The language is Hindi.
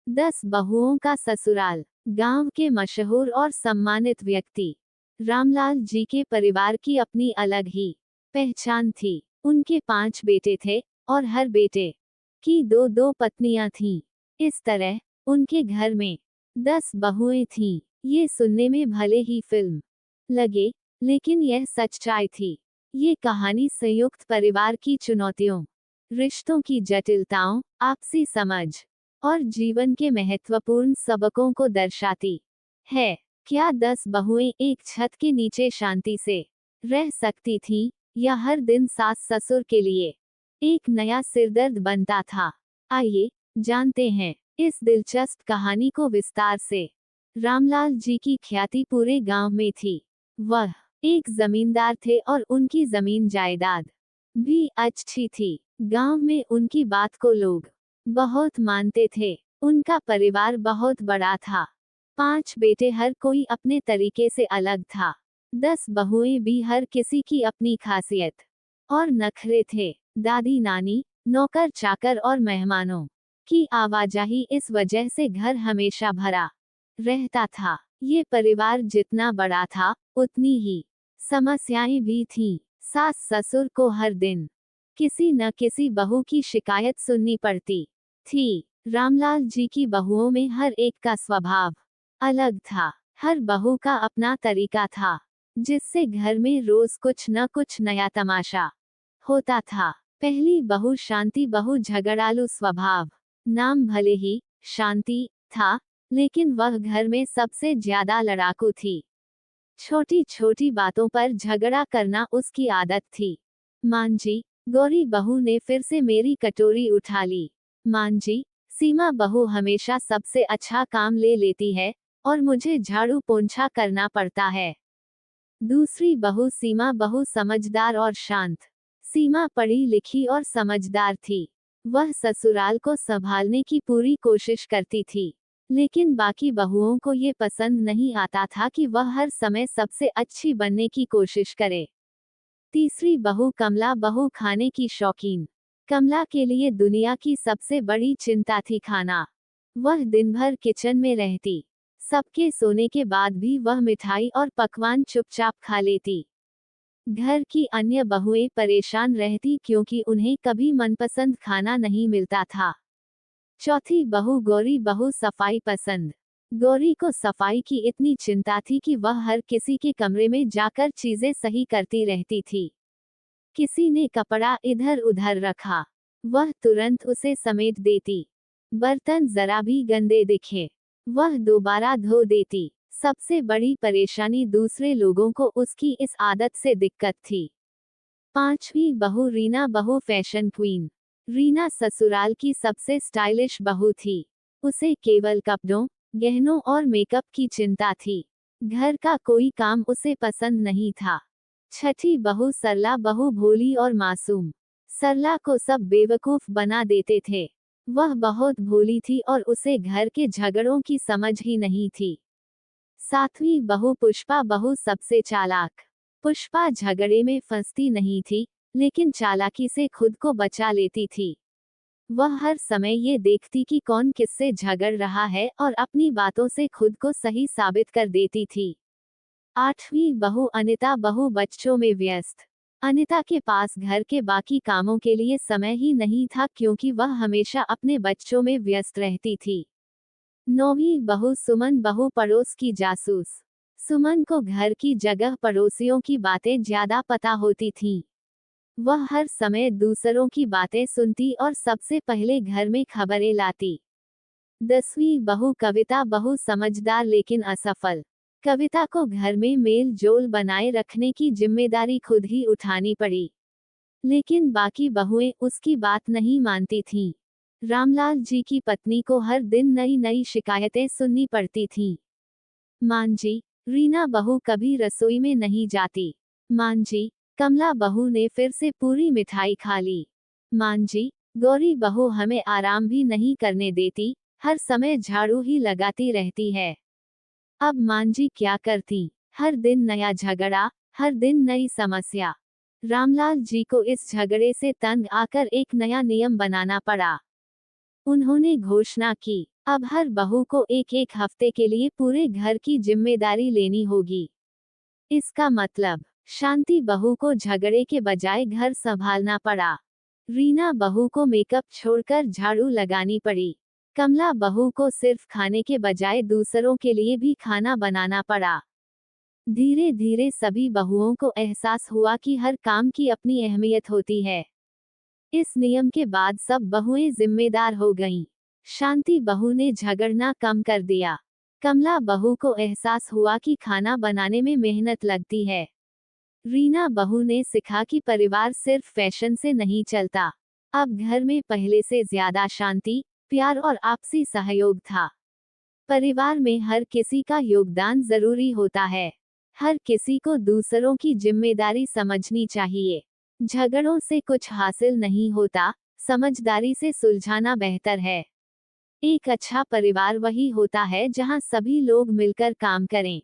10 बहुओं का ससुराल। गांव के मशहूर और सम्मानित व्यक्ति रामलाल जी के परिवार की अपनी अलग ही पहचान थी। उनके 5 बेटे थे और हर बेटे की 2-2 पत्नियां थीं। इस तरह उनके घर में 10 बहुएं थीं। ये सुनने में भले ही फिल्म लगे, लेकिन यह सच्चाई थी। ये कहानी संयुक्त परिवार की चुनौतियों, रिश्तों की जटिलताओं, आपसी समझ और जीवन के महत्वपूर्ण सबकों को दर्शाती है। क्या 10 बहुएं एक छत के नीचे शांति से रह सकती थीं, या हर दिन सास ससुर के लिए एक नया सिरदर्द बनता था? आइए जानते हैं इस दिलचस्प कहानी को विस्तार से। रामलाल जी की ख्याति पूरे गांव में थी। वह एक जमींदार थे और उनकी जमीन जायदाद भी अच्छी थी। गांव में उनकी बात को लोग बहुत मानते थे। उनका परिवार बहुत बड़ा था। 5 बेटे, हर कोई अपने तरीके से अलग था। 10 बहुएं भी, हर किसी की अपनी खासियत और नखरे थे। दादी नानी, नौकर चाकर और मेहमानों की आवाजाही, इस वजह से घर हमेशा भरा रहता था। ये परिवार जितना बड़ा था, उतनी ही समस्याएं भी थीं। सास ससुर को हर दिन किसी न किसी बहू की शिकायत सुननी पड़ती थी। रामलाल जी की बहुओं में हर एक का स्वभाव अलग था। हर बहू का अपना तरीका था, जिससे घर में रोज कुछ न कुछ नया तमाशा होता था। पहली बहू शांति बहू, झगड़ालू स्वभाव। नाम भले ही शांति था, लेकिन वह घर में सबसे ज्यादा लड़ाकू थी। छोटी छोटी बातों पर झगड़ा करना उसकी आदत थी। मांझी गौरी बहू ने फिर से मेरी कटोरी उठा ली। मांझी सीमा बहू हमेशा सबसे अच्छा काम ले लेती है और मुझे झाड़ू पोंछा करना पड़ता है। दूसरी बहू सीमा बहू समझदार और शांत। सीमा पढ़ी लिखी और समझदार थी। वह ससुराल को संभालने की पूरी कोशिश करती थी, लेकिन बाकी बहुओं को ये पसंद नहीं आता था कि वह हर समय सबसे अच्छी बनने की कोशिश करे। तीसरी बहू कमला बहू खाने की शौकीन। कमला के लिए दुनिया की सबसे बड़ी चिंता थी खाना। वह दिन भर किचन में रहती। सबके सोने के बाद भी वह मिठाई और पकवान चुपचाप खा लेती। घर की अन्य बहुएं परेशान रहती क्योंकि उन्हें कभी मनपसंद खाना नहीं मिलता था। चौथी बहू गौरी बहू सफाई पसंद। गौरी को सफाई की इतनी चिंता थी कि वह हर किसी के कमरे में जाकर चीजें सही करती रहती थी। किसी ने कपड़ा इधर उधर रखा, वह तुरंत उसे समेट देती। बर्तन जरा भी गंदे दिखे, वह दोबारा धो देती। सबसे बड़ी परेशानी दूसरे लोगों को उसकी इस आदत से दिक्कत थी। पांचवी बहू रीना बहू फैशन क्वीन। रीना ससुराल की सबसे स्टाइलिश बहू थी। उसे केवल कपड़ों, गहनों और मेकअप की चिंता थी। घर का कोई काम उसे पसंद नहीं था। छठी बहू सरला बहू भोली और मासूम। सरला को सब बेवकूफ बना देते थे। वह बहुत भोली थी और उसे घर के झगड़ों की समझ ही नहीं थी। सातवीं बहू पुष्पा बहू सबसे चालाक। पुष्पा झगड़े में फंसती नहीं थी, लेकिन चालाकी से खुद को बचा लेती थी। वह हर समय ये देखती कि कौन किससे झगड़ रहा है और अपनी बातों से खुद को सही साबित कर देती थी। आठवीं बहू अनिता बहू बच्चों में व्यस्त। अनिता के पास घर के बाकी कामों के लिए समय ही नहीं था क्योंकि वह हमेशा अपने बच्चों में व्यस्त रहती थी। नौवीं बहू सुमन बहू पड़ोस की जासूस। सुमन को घर की जगह पड़ोसियों की बातें ज्यादा पता होती थीं। वह हर समय दूसरों की बातें सुनती और सबसे पहले घर में खबरें लाती। 10वीं बहू कविता बहू समझदार लेकिन असफल। कविता को घर में मेल जोल बनाए रखने की जिम्मेदारी खुद ही उठानी पड़ी, लेकिन बाकी बहुएं उसकी बात नहीं मानती थीं। रामलाल जी की पत्नी को हर दिन नई नई शिकायतें सुननी पड़ती थीं। मांझी रीना बहू कभी रसोई में नहीं जाती। मांझी कमला बहू ने फिर से पूरी मिठाई खा ली। मांझी गौरी बहू हमें आराम भी नहीं करने देती, हर समय झाड़ू ही लगाती रहती है। अब मांझी क्या करती? हर दिन नया झगड़ा, हर दिन नई समस्या। रामलाल जी को इस झगड़े से तंग आकर एक नया नियम बनाना पड़ा। उन्होंने घोषणा की, अब हर बहू को एक एक हफ्ते के लिए पूरे घर की जिम्मेदारी लेनी होगी। इसका मतलब शांति बहू को झगड़े के बजाय घर संभालना पड़ा। रीना बहू को मेकअप छोड़कर झाड़ू लगानी पड़ी। कमला बहू को सिर्फ खाने के बजाय दूसरों के लिए भी खाना बनाना पड़ा। धीरे धीरे सभी बहुओं को एहसास हुआ कि हर काम की अपनी अहमियत होती है। इस नियम के बाद सब बहुएं जिम्मेदार हो गईं। शांति बहू ने झगड़ना कम कर दिया। कमला बहू को एहसास हुआ कि खाना बनाने में मेहनत लगती है। रीना बहू ने सीखा कि परिवार सिर्फ फैशन से नहीं चलता। अब घर में पहले से ज्यादा शांति, प्यार और आपसी सहयोग था। परिवार में हर किसी का योगदान जरूरी होता है। हर किसी को दूसरों की जिम्मेदारी समझनी चाहिए। झगड़ों से कुछ हासिल नहीं होता, समझदारी से सुलझाना बेहतर है। एक अच्छा परिवार वही होता है जहां सभी लोग मिलकर काम करें।